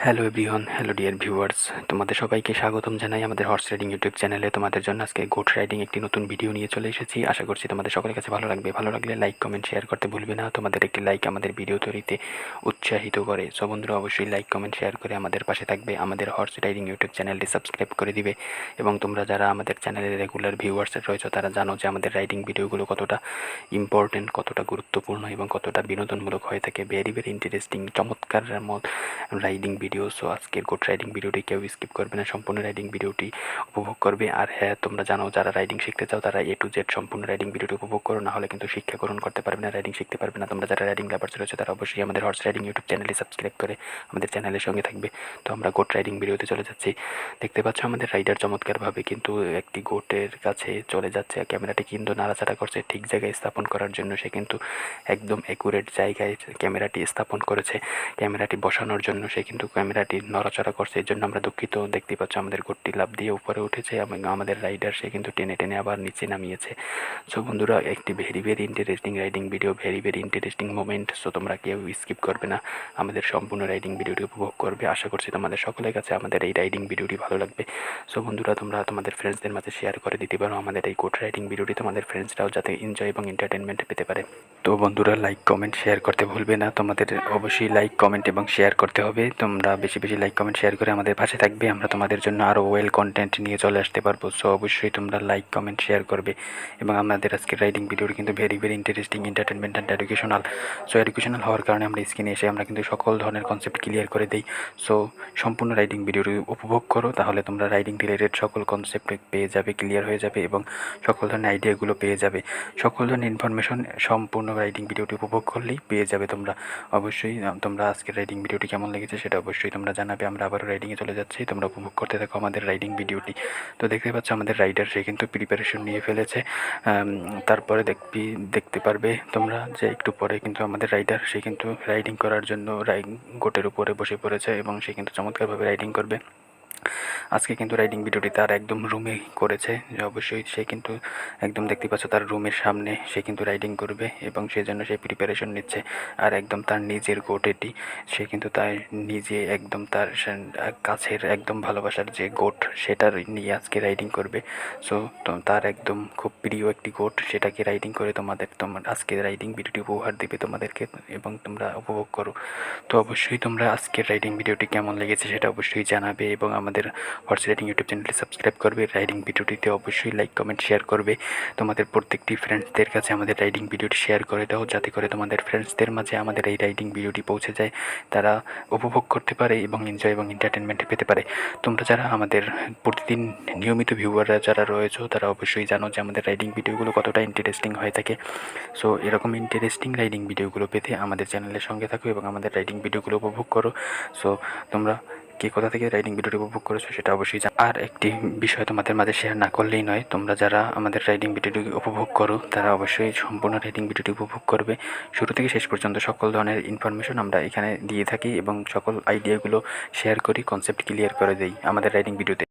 Hello everyone, hello dear viewers, তোমাদের সবাইকে স্বাগতম জানাই আমাদের হর্স রাইডিং ইউটিউব চ্যানেলে। তোমাদের জন্য আজকে গোট রাইডিং একটি নতুন ভিডিও নিয়ে চলে এসেছি। আশা করছি তোমাদের সকলের কাছে ভালো লাগবে। ভালো লাগলে লাইক, কমেন্ট, শেয়ার করতে ভুলবে না। তোমাদের একটি লাইক আমাদের ভিডিও তৈরিতে উৎসাহিত করে। সো বন্ধুরা, অবশ্যই লাইক, কমেন্ট, শেয়ার করে আমাদের পাশে থাকবে। আমাদের হর্স রাইডিং ইউটিউব চ্যানেলটি সাবস্ক্রাইব করে দিবে। এবং তোমরা যারা আমাদের চ্যানেলের রেগুলার ভিউয়ার্স রয়েছে তারা জানো যে আমাদের রাইডিং ভিডিওগুলো কতটা ইম্পর্টেন্ট, কতটা গুরুত্বপূর্ণ এবং কতটা বিনোদনমূলক হয়ে থাকে। ভেরি ভেরি ইন্টারেস্টিং, চমৎকার রাইডিং ভিডিও। সো আজকের গোট রাইডিং ভিডিওটি কেউ স্কিপ করবে না, সম্পূর্ণ রাইডিং ভিডিওটি উপভোগ করবে। আর হ্যাঁ, তোমরা জানো যারা রাইডিং শিখতে চাও তারা A to Z সম্পূর্ণ রাইডিং ভিডিওটি উপভোগ করো, না হলে কিন্তু শিক্ষা গ্রহণ করতে পারবে না, রাইডিং শিখতে পারবে না। তোমরা যারা রাইডিং লাভার্স রয়েছে তারা অবশ্যই আমাদের হর্স রাইডিং ইউটিউব চ্যানেলটি সাবস্ক্রাইব করে আমাদের চ্যানেলের সঙ্গে থাকবে। তো আমরা গোট রাইডিং ভিডিওতে চলে যাচ্ছি। দেখতে পাচ্ছ আমাদের রাইডার চমৎকারভাবে কিন্তু একটি গোটের কাছে চলে যাচ্ছে। ক্যামেরাটি কিন্তু নাড়াচাড়া করছে ঠিক জায়গায় স্থাপন করার জন্য। সে কিন্তু একদম অ্যাকুরেট জায়গায় ক্যামেরাটি স্থাপন করেছে। ক্যামেরাটি বসানোর জন্য সে কিন্তু ক্যামেরাটি নড়াচড়া করছে, এর জন্য আমরা দুঃখিত। দেখতে পাচ্ছ আমাদের গোটটি লাফ দিয়ে উপরে উঠেছে এবং আমাদের রাইডার সে কিন্তু টেনে টেনে আবার নিচে নামিয়েছে। সো বন্ধুরা, একটি very very interesting riding video, very very interesting moment. So তোমরা কেউ স্কিপ করবে না, আমাদের সম্পূর্ণ রাইডিং ভিডিওটি উপভোগ করবে। আশা করছি তোমাদের সকলের কাছে আমাদের এই রাইডিং ভিডিওটি ভালো লাগবে। সো বন্ধুরা, তোমরা তোমাদের ফ্রেন্ডসদের মাঝে শেয়ার করে দিতে পারো আমাদের এই গোট রাইডিং ভিডিওটি, তোমাদের ফ্রেন্ডসরাও যাতে এনজয় এবং এন্টারটেনমেন্ট পেতে পারে। তো বন্ধুরা, লাইক, কমেন্ট, শেয়ার করতে ভুলবে না। তোমাদের অবশ্যই লাইক, কমেন্ট এবং শেয়ার করতে হবে। তোমরা বেশি বেশি লাইক, কমেন্ট, শেয়ার করে আমাদের পাশে থাকবে। আমরা তোমাদের জন্য আরও ওয়েল কন্টেন্ট নিয়ে চলে আসতে পারবো। সো অবশ্যই তোমরা লাইক, কমেন্ট, শেয়ার করবে। এবং আমাদের আজকের রাইডিং ভিডিওটি কিন্তু very very interesting, entertainment and educational. So educational হওয়ার কারণে আমরা স্ক্রিনে এসে আমরা কিন্তু সকল ধরনের কনসেপ্ট ক্লিয়ার করে দিই। সো সম্পূর্ণ রাইডিং ভিডিওটি উপভোগ করো, তাহলে তোমরা রাইডিং রিলেটেড সকল কনসেপ্ট পেয়ে যাবে, ক্লিয়ার হয়ে যাবে এবং সকল ধরনের আইডিয়াগুলো পেয়ে যাবে। সকল ধরনের ইনফরমেশন সম্পূর্ণ রাইডিং ভিডিওটি উপভোগ করলেই পেয়ে যাবে তোমরা। অবশ্যই তোমরা আজকের রাইডিং ভিডিওটি কেমন লেগেছে সেটা অবশ্যই তোমরা জানাবে। আমরা আবারও রাইডিংয়ে চলে যাচ্ছি, তোমরা উপভোগ করতে থাকো আমাদের রাইডিং ভিডিওটি। তো দেখতে পাচ্ছ আমাদের রাইডার সে কিন্তু প্রিপারেশন নিয়ে ফেলেছে। তারপরে দেখতে পারবে তোমরা যে একটু পরে কিন্তু আমাদের রাইডার সে কিন্তু রাইডিং করার জন্য গোটের উপরে বসে পড়েছে এবং সে কিন্তু চমৎকারভাবে রাইডিং করবে। আজকে কিন্তু রাইডিং ভিডিওটি তার একদম রুমে করেছে, যে অবশ্যই সে কিন্তু একদম দেখতে পাচ্ছ তার রুমের সামনে সে কিন্তু রাইডিং করবে এবং সেজন্য সে প্রিপারেশন নিচ্ছে। আর একদম তার নিজের গোট এটি, সে কিন্তু তার নিজে একদম তার কাছের একদম ভালোবাসার যে গোট সেটার নিয়ে আজকে রাইডিং করবে। সো তার একদম খুব প্রিয় একটি গোট, সেটাকে রাইডিং করে তোমার আজকে রাইডিং ভিডিওটি উপহার দিবে তোমাদেরকে এবং তোমরা উপভোগ করো। তো অবশ্যই তোমরা আজকের রাইডিং ভিডিওটি কেমন লেগেছে সেটা অবশ্যই জানাবে এবং আমাদের হর্স রাইডিং ইউটিউব চ্যানেলটি সাবস্ক্রাইব করবে। রাইডিং ভিডিওটিতে অবশ্যই লাইক, কমেন্ট, শেয়ার করবে। তোমাদের প্রত্যেকটি ফ্রেন্ডসদের কাছে আমাদের রাইডিং ভিডিওটি শেয়ার করে দাও, যাতে করে তোমাদের ফ্রেন্ডসদের মাঝে আমাদের এই রাইডিং ভিডিওটি পৌঁছে যায়, তারা উপভোগ করতে পারে এবং এনজয় এবং এন্টারটেনমেন্ট পেতে পারে। তোমরা যারা আমাদের প্রতিদিন নিয়মিত ভিউয়াররা যারা রয়েছে তারা অবশ্যই জানো যে আমাদের রাইডিং ভিডিওগুলো কতটা ইন্টারেস্টিং হয়ে থাকে। সো এরকম ইন্টারেস্টিং রাইডিং ভিডিওগুলো পেতে আমাদের চ্যানেলের সঙ্গে থাকো এবং আমাদের রাইডিং ভিডিওগুলো উপভোগ করো। সো তোমরা কে কোথা থেকে রাইডিং ভিডিওটি উপভোগ করেছো সেটা অবশ্যই আর একটি বিষয় তোমাদের মাঝে শেয়ার না করলেই নয়, তোমরা যারা আমাদের রাইডিং ভিডিওটি উপভোগ করো তারা অবশ্যই সম্পূর্ণ রাইডিং ভিডিওটি উপভোগ করবে। শুরু থেকে শেষ পর্যন্ত সকল ধরনের ইনফরমেশন আমরা এখানে দিয়ে থাকি এবং সকল আইডিয়াগুলো শেয়ার করি, কনসেপ্ট ক্লিয়ার করে দিই আমাদের রাইডিং ভিডিওতে।